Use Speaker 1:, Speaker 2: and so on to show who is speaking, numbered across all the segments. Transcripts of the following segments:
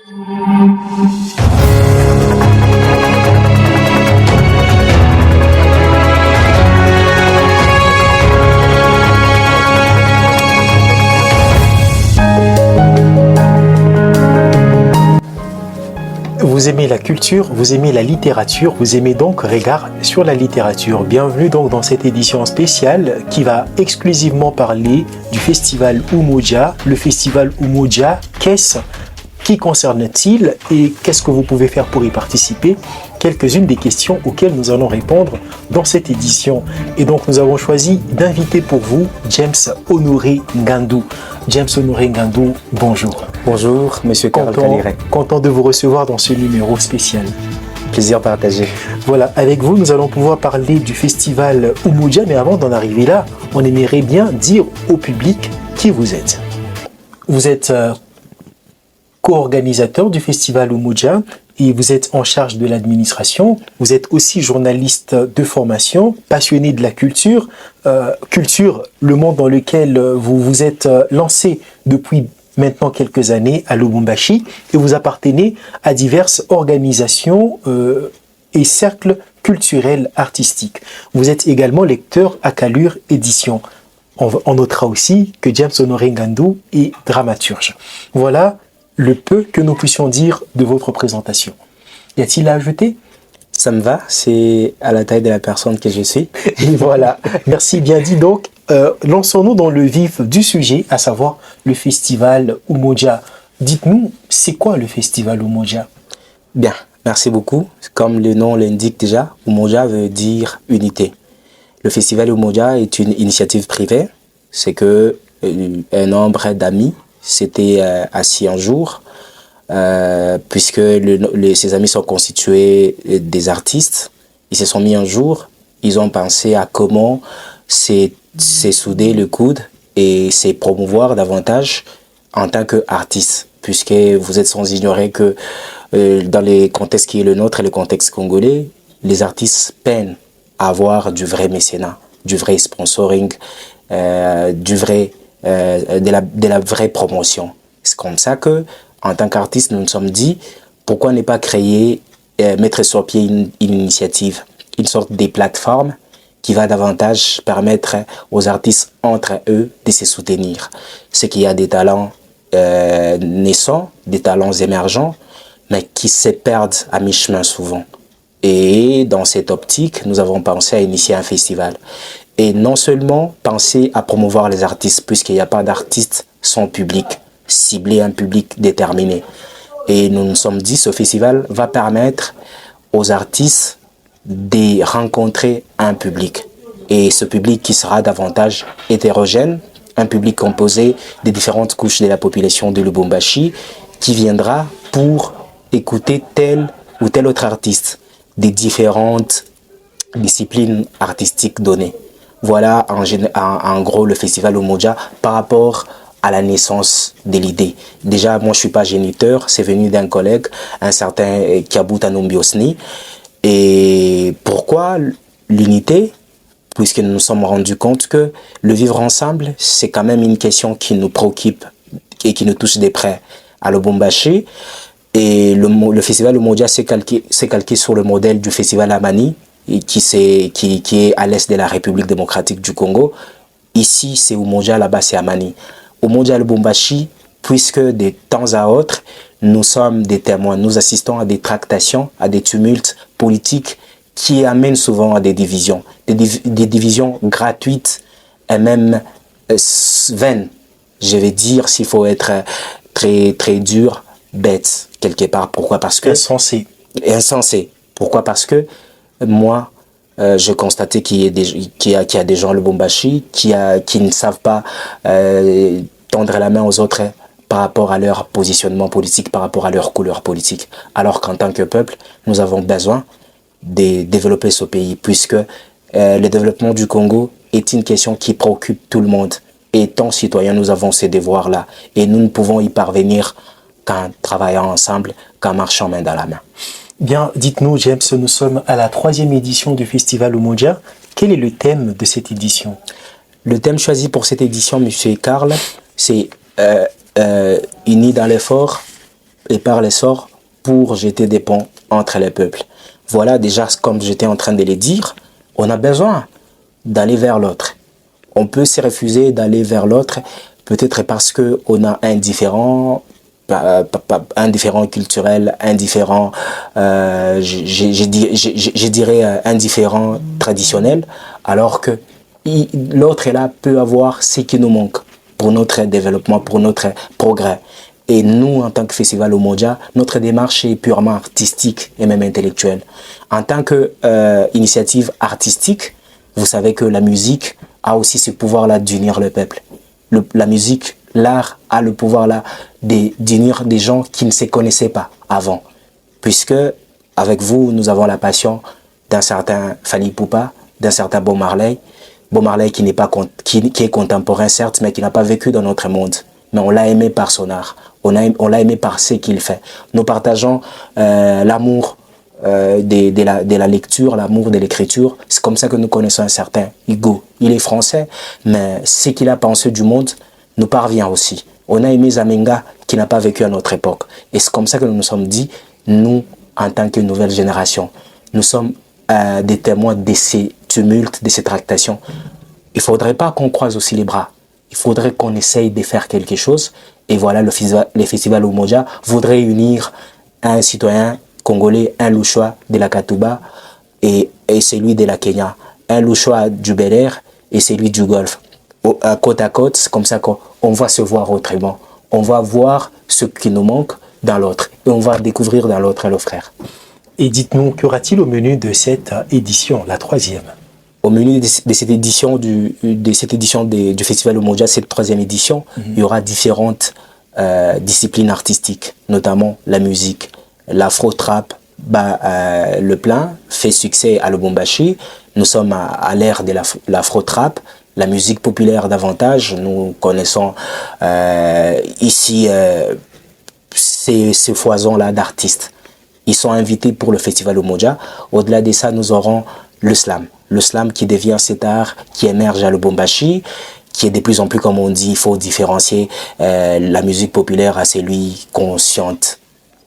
Speaker 1: Vous aimez la culture, vous aimez la littérature, vous aimez donc Regard sur la littérature. Bienvenue donc dans cette édition spéciale qui va exclusivement parler du festival Umoja. Le festival Umoja, qu'est-ce? Qui concerne-t-il et qu'est-ce que vous pouvez faire pour y participer? Quelques-unes des questions auxquelles nous allons répondre dans cette édition. Et donc nous avons choisi d'inviter pour vous James Honoré Ngandou. James Honoré Ngandou, bonjour.
Speaker 2: Bonjour, monsieur Karl Kaliré.
Speaker 1: Content de vous recevoir dans ce numéro spécial.
Speaker 2: Plaisir partagé.
Speaker 1: Voilà, avec vous, nous allons pouvoir parler du festival Umoja, mais avant d'en arriver là, on aimerait bien dire au public qui vous êtes. Vous êtes co-organisateur du festival Umoja et vous êtes en charge de l'administration. Vous êtes aussi journaliste de formation, passionné de la culture. Culture, le monde dans lequel vous vous êtes lancé depuis maintenant quelques années à Lubumbashi et vous appartenez à diverses organisations et cercles culturels artistiques. Vous êtes également lecteur à Calure Édition. On notera aussi que James Honoré Ngandou est dramaturge. Voilà le peu que nous puissions dire de votre présentation. Y a-t-il à ajouter?
Speaker 2: Ça me va, c'est à la taille de la personne que je suis.
Speaker 1: Et voilà, merci bien dit. Donc, lançons-nous dans le vif du sujet, à savoir le festival Umoja. Dites-nous, c'est quoi le festival Umoja?
Speaker 2: Bien, merci beaucoup. Comme le nom l'indique déjà, Umoja veut dire unité. Le festival Umoja est une initiative privée. C'est que un nombre d'amis s'étaient assis un jour, puisque ces amis sont constitués des artistes. Ils se sont mis un jour, ils ont pensé à comment c'est souder le coude et c'est promouvoir davantage en tant qu'artiste, puisque vous êtes sans ignorer que dans les contextes qui est le nôtre et le contexte congolais, les artistes peinent à avoir du vrai mécénat, du vrai sponsoring, de la vraie promotion. C'est comme ça que, en tant qu'artiste, nous nous sommes dit, pourquoi ne pas créer, mettre sur pied une initiative, une sorte de plateforme qui va davantage permettre aux artistes entre eux de se soutenir. C'est qu'il y a des talents naissants, des talents émergents, mais qui se perdent à mi-chemin souvent. Et dans cette optique, nous avons pensé à initier un festival. Et non seulement penser à promouvoir les artistes, puisqu'il n'y a pas d'artistes sans public, cibler un public déterminé. Et nous nous sommes dit, ce festival va permettre aux artistes de rencontrer un public. Et ce public qui sera davantage hétérogène, un public composé des différentes couches de la population de Lubumbashi, qui viendra pour écouter tel ou tel autre artiste des différentes disciplines artistiques données. Voilà en gros le festival Umoja par rapport à la naissance de l'idée. Déjà, moi je suis pas géniteur, c'est venu d'un collègue, un certain Kiabuta Nombiosni. Et pourquoi l'unité? Puisque nous nous sommes rendus compte que le vivre ensemble, c'est quand même une question qui nous préoccupe et qui nous touche de près à Lubumbashi. Et le festival Umoja s'est calqué sur le modèle du festival Amani, qui est à l'est de la République démocratique du Congo. Ici, c'est Umoja, là-bas, c'est Amani. Umoja Lubumbashi, puisque de temps à autre, nous sommes des témoins, nous assistons à des tractations, à des tumultes politiques qui amènent souvent à des divisions gratuites et même vaines. Je vais dire, s'il faut être très, très dur, bête, quelque part. Pourquoi? Parce que... Insensé. Pourquoi? Parce que moi, je constatais qu'il y a des gens à Lubumbashi qui ne savent pas tendre la main aux autres par rapport à leur positionnement politique, par rapport à leur couleur politique. Alors qu'en tant que peuple, nous avons besoin de développer ce pays, puisque le développement du Congo est une question qui préoccupe tout le monde. Et étant citoyens, nous avons ces devoirs-là. Et nous ne pouvons y parvenir qu'en travaillant ensemble, qu'en marchant main dans la main.
Speaker 1: Bien, dites-nous, James, nous sommes à la 3e édition du Festival Umoja. Quel est le thème de cette édition?
Speaker 2: Le thème choisi pour cette édition, monsieur Karl, c'est Unis dans l'effort, et par l'essor pour jeter des ponts entre les peuples. Voilà, déjà, comme j'étais en train de le dire, on a besoin d'aller vers l'autre. On peut se refuser d'aller vers l'autre, peut-être parce qu'on a un différent culturel, indifférent, je dirais indifférent traditionnel, alors que l'autre là peut avoir ce qui nous manque pour notre développement, pour notre progrès. Et nous, en tant que Festival Umoja, notre démarche est purement artistique et même intellectuelle. En tant qu'initiative artistique, vous savez que la musique a aussi ce pouvoir-là d'unir le peuple. La musique, l'art a le pouvoir-là d'unir des gens qui ne se connaissaient pas avant. Puisque, avec vous, nous avons la passion d'un certain Fally Ipupa, d'un certain Bob Marley. Bob Marley qui est contemporain, certes, mais qui n'a pas vécu dans notre monde. Mais on l'a aimé par son art. On l'a aimé par ce qu'il fait. Nous partageons l'amour de la lecture, l'amour de l'écriture. C'est comme ça que nous connaissons un certain Hugo. Il est français, mais ce qu'il a pensé du monde nous parvient aussi. On a aimé Zamenga qui n'a pas vécu à notre époque. Et c'est comme ça que nous nous sommes dit, nous, en tant que nouvelle génération, nous sommes des témoins de ces tumultes, de ces tractations. Il ne faudrait pas qu'on croise aussi les bras. Il faudrait qu'on essaye de faire quelque chose. Et voilà, le festival Umoja voudrait unir un citoyen congolais, un Louchois de la Katouba et celui de la Kenya, un Louchois du Bel Air et celui du Golfe. Côte à côte, c'est comme ça qu'on va se voir autrement. On va voir ce qui nous manque dans l'autre et on va découvrir dans l'autre le frère.
Speaker 1: Et dites-nous, qu'aura-t-il au menu de cette édition, la 3e?
Speaker 2: Au menu de cette édition du Festival Umoja, cette 3e édition, il y aura différentes disciplines artistiques, notamment la musique, l'afro-trap, le plein fait succès à Lubumbashi. Nous sommes à l'ère de l'afro-trap, la musique populaire davantage. Nous connaissons ici ces foisons-là d'artistes. Ils sont invités pour le Festival Umoja. Au-delà de ça, nous aurons le slam. Le slam qui devient cet art qui émerge à Lubumbashi, qui est de plus en plus, comme on dit, il faut différencier la musique populaire à celui consciente.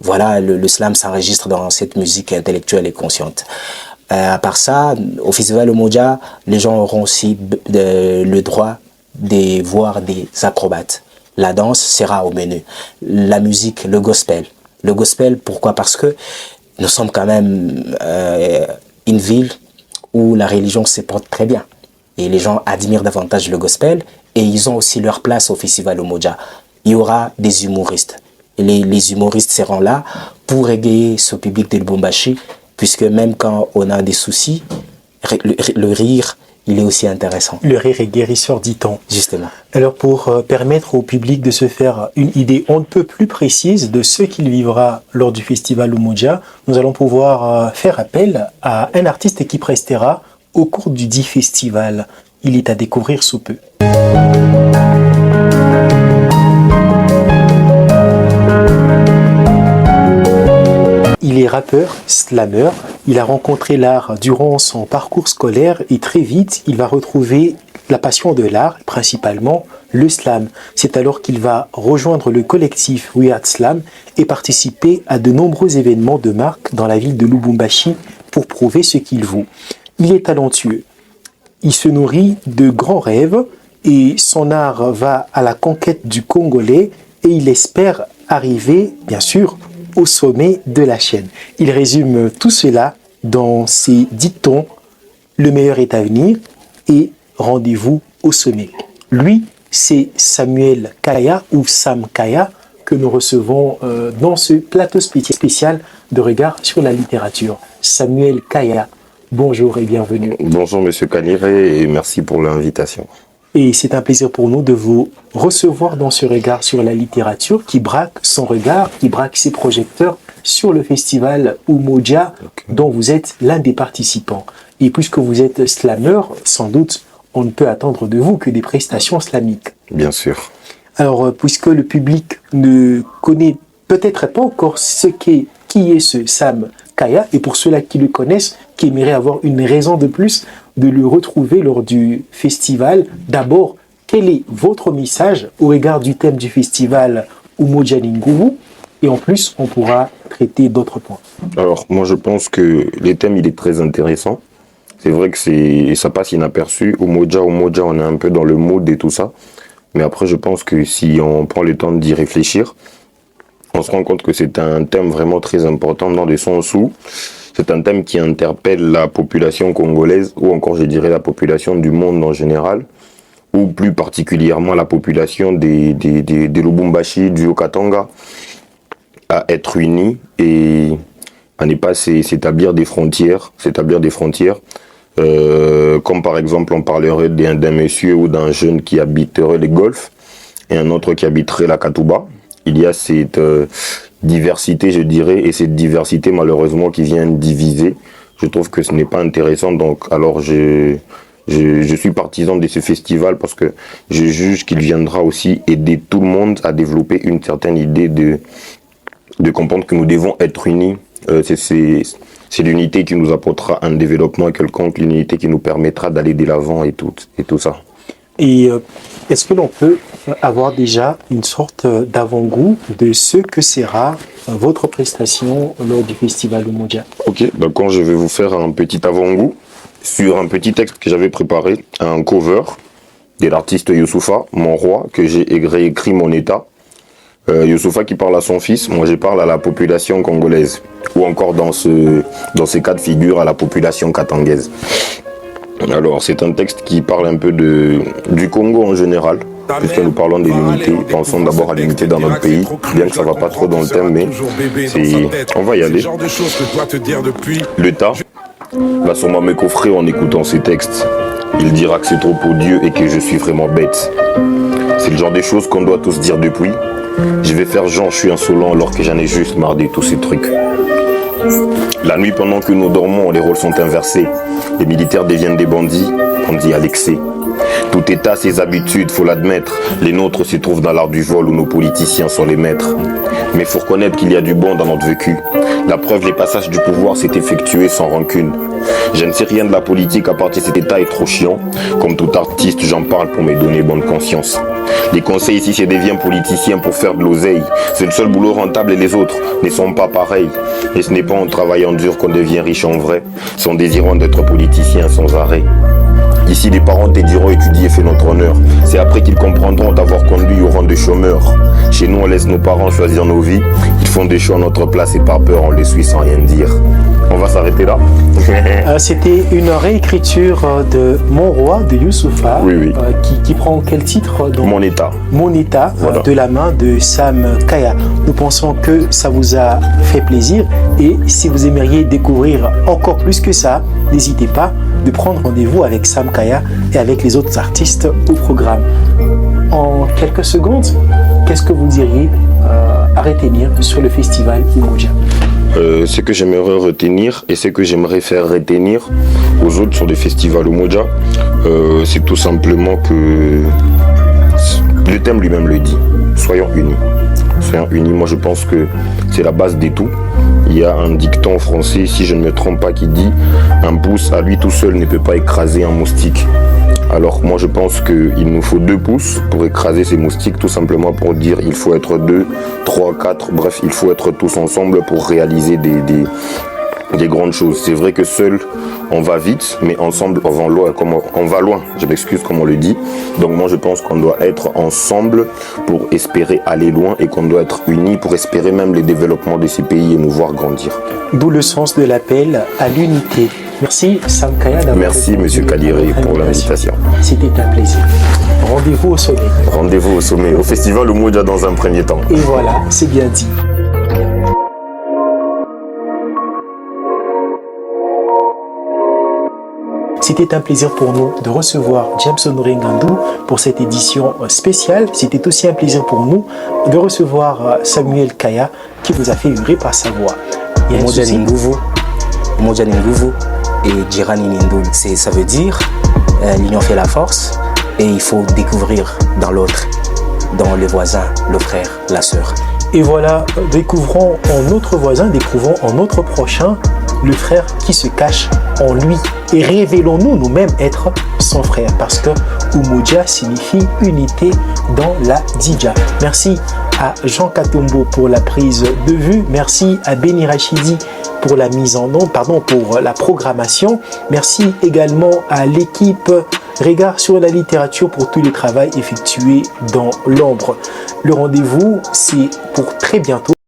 Speaker 2: Voilà, le slam s'enregistre dans cette musique intellectuelle et consciente. À part ça, au Festival Umoja, les gens auront aussi le droit de voir des acrobates. La danse sera au menu. La musique, le gospel. Le gospel, pourquoi? Parce que nous sommes quand même une ville où la religion se porte très bien. Et les gens admirent davantage le gospel et ils ont aussi leur place au Festival Umoja. Il y aura des humoristes. Les humoristes seront là pour égayer ce public de Lubumbashi, puisque même quand on a des soucis, le rire, il est aussi intéressant.
Speaker 1: Le rire est guérisseur, dit-on.
Speaker 2: Justement.
Speaker 1: Alors pour permettre au public de se faire une idée on ne peut plus précise de ce qu'il vivra lors du Festival Umoja, nous allons pouvoir faire appel à un artiste qui prestera au cours du dit festival. Il est à découvrir sous peu. Il est rappeur, slammer, il a rencontré l'art durant son parcours scolaire et très vite, il va retrouver la passion de l'art, principalement le slam. C'est alors qu'il va rejoindre le collectif We Art Slam et participer à de nombreux événements de marque dans la ville de Lubumbashi pour prouver ce qu'il vaut. Il est talentueux, il se nourrit de grands rêves et son art va à la conquête du Congolais et il espère arriver, bien sûr, au sommet de la chaîne. Il résume tout cela dans ses dictons « Le meilleur est à venir » et « Rendez-vous au sommet ». Lui, c'est Samuel Kaya ou Sam Kaya que nous recevons dans ce plateau spécial de regard sur la littérature. Samuel Kaya, bonjour et bienvenue.
Speaker 3: Bonjour Monsieur Kaniré et merci pour l'invitation.
Speaker 1: Et c'est un plaisir pour nous de vous recevoir dans ce regard sur la littérature qui braque son regard, qui braque ses projecteurs sur le festival Umoja dont vous êtes l'un des participants. Et puisque vous êtes slammer, sans doute on ne peut attendre de vous que des prestations slamiques.
Speaker 3: Bien sûr.
Speaker 1: Alors puisque le public ne connaît peut-être pas encore qui est ce Sam Kaya, et pour ceux-là qui le connaissent, qui aimeraient avoir une raison de plus de le retrouver lors du festival, d'abord, quel est votre message au regard du thème du festival Umoja Ninguvu et en plus, on pourra traiter d'autres points.
Speaker 3: Alors, moi, je pense que le thème, il est très intéressant. C'est vrai que ça passe inaperçu. Umoja, on est un peu dans le mood et tout ça. Mais après, je pense que si on prend le temps d'y réfléchir, on se rend compte que c'est un thème vraiment très important dans le sens où c'est un thème qui interpelle la population congolaise, ou encore, je dirais, la population du monde en général, ou plus particulièrement la population des Lubumbashi, du Haut-Katanga, à être unis et à ne pas s'établir des frontières, comme par exemple on parlerait d'un monsieur ou d'un jeune qui habiterait les Golfs et un autre qui habiterait la Katouba. Il y a cette diversité, je dirais, et cette diversité malheureusement qui vient diviser. Je trouve que ce n'est pas intéressant, donc alors je suis partisan de ce festival parce que je juge qu'il viendra aussi aider tout le monde à développer une certaine idée de comprendre que nous devons être unis. C'est l'unité qui nous apportera un développement quelconque, l'unité qui nous permettra d'aller de l'avant et tout ça.
Speaker 1: Et est-ce que l'on peut avoir déjà une sorte d'avant-goût de ce que sera votre prestation lors du festival Umoja? Ok,
Speaker 3: d'accord, je vais vous faire un petit avant-goût sur un petit texte que j'avais préparé, un cover de l'artiste Youssoufa, Mon Roi, que j'ai réécrit Mon État. Youssoufa qui parle à son fils, moi je parle à la population congolaise, ou encore dans ces cas de figure à la population katangaise. Alors c'est un texte qui parle un peu du Congo en général, puisque nous parlons de l'unité. Pensons d'abord à l'unité dans notre pays, bien que ça ne va pas trop dans le thème, mais on va y aller. L'État va sûrement me coffrer en écoutant ces textes. Il dira que c'est trop pour Dieu et que je suis vraiment bête. C'est le genre de choses qu'on doit tous dire depuis. Je vais faire genre je suis insolent alors que j'en ai juste marre de tous ces trucs. La nuit pendant que nous dormons, les rôles sont inversés. Les militaires deviennent des bandits, on dit à l'excès. Tout État a ses habitudes, faut l'admettre. Les nôtres se trouvent dans l'art du vol où nos politiciens sont les maîtres. Mais faut reconnaître qu'il y a du bon dans notre vécu. La preuve, les passages du pouvoir s'est effectué sans rancune. Je ne sais rien de la politique à part que cet État est trop chiant. Comme tout artiste, j'en parle pour me donner bonne conscience. Les conseils ici, c'est des viens politiciens pour faire de l'oseille. C'est le seul boulot rentable et les autres ne sont pas pareils. Et ce n'est pas en travaillant dur qu'on devient riche en vrai, c'est en désirant d'être politicien sans arrêt. Ici, les parents te diront étudie et fais notre honneur. C'est après qu'ils comprendront d'avoir conduit au rang de chômeurs. Chez nous, on laisse nos parents choisir nos vies. Ils font des choix à notre place et par peur, on les suit sans rien dire. On va s'arrêter là.
Speaker 1: C'était une réécriture de Mon Roi de Youssoufa,
Speaker 3: oui.
Speaker 1: Qui prend quel titre donc?
Speaker 3: Mon État.
Speaker 1: Mon État, voilà. De la main de Sam Kaya. Nous pensons que ça vous a fait plaisir et si vous aimeriez découvrir encore plus que ça, n'hésitez pas de prendre rendez-vous avec Sam Kaya et avec les autres artistes au programme. En quelques secondes, qu'est-ce que vous diriez à retenir sur le festival Umoja?
Speaker 3: Ce que j'aimerais retenir et ce que j'aimerais faire retenir aux autres sur le festival Umoja, c'est tout simplement que le thème lui-même le dit. Soyons unis. Soyons unis. Moi, je pense que c'est la base des tout. Il y a un dicton français, si je ne me trompe pas, qui dit « Un pouce à lui tout seul ne peut pas écraser un moustique ». Alors moi je pense qu'il nous faut 2 pouces pour écraser ces moustiques, tout simplement pour dire il faut être 2, 3, 4, bref, il faut être tous ensemble pour réaliser des grandes choses. C'est vrai que seul on va vite, mais ensemble on va loin, je m'excuse comme on le dit. Donc moi je pense qu'on doit être ensemble pour espérer aller loin et qu'on doit être unis pour espérer même le développement de ces pays et nous voir grandir.
Speaker 1: D'où le sens de l'appel à l'unité. Merci Sam Kaya d'avoir
Speaker 3: Merci Monsieur Kadiri pour l'invitation.
Speaker 1: C'était un plaisir. Rendez-vous au sommet.
Speaker 3: Rendez-vous au sommet, au festival Umoja dans un premier temps.
Speaker 1: Et voilà, c'est bien dit. C'était un plaisir pour nous de recevoir Jameson Ringandou pour cette édition spéciale. C'était aussi un plaisir pour nous de recevoir Samuel Kaya qui vous a fait vibrer par sa voix.
Speaker 2: Umoja ni nguvu et jirani ni ndugu. Ça veut dire l'union fait la force et il faut découvrir dans l'autre, dans le voisin, le frère, la sœur.
Speaker 1: Et voilà, découvrons en notre voisin, découvrons en notre prochain le frère qui se cache en lui. Et révélons-nous nous-mêmes être son frère parce que Umoja signifie unité dans la Dija. Merci à Jean Katombo pour la prise de vue. Merci à Beni Rachidi pour la mise en onde, pour la programmation. Merci également à l'équipe Regard sur la littérature pour tout le travail effectué dans l'ombre. Le rendez-vous, c'est pour très bientôt.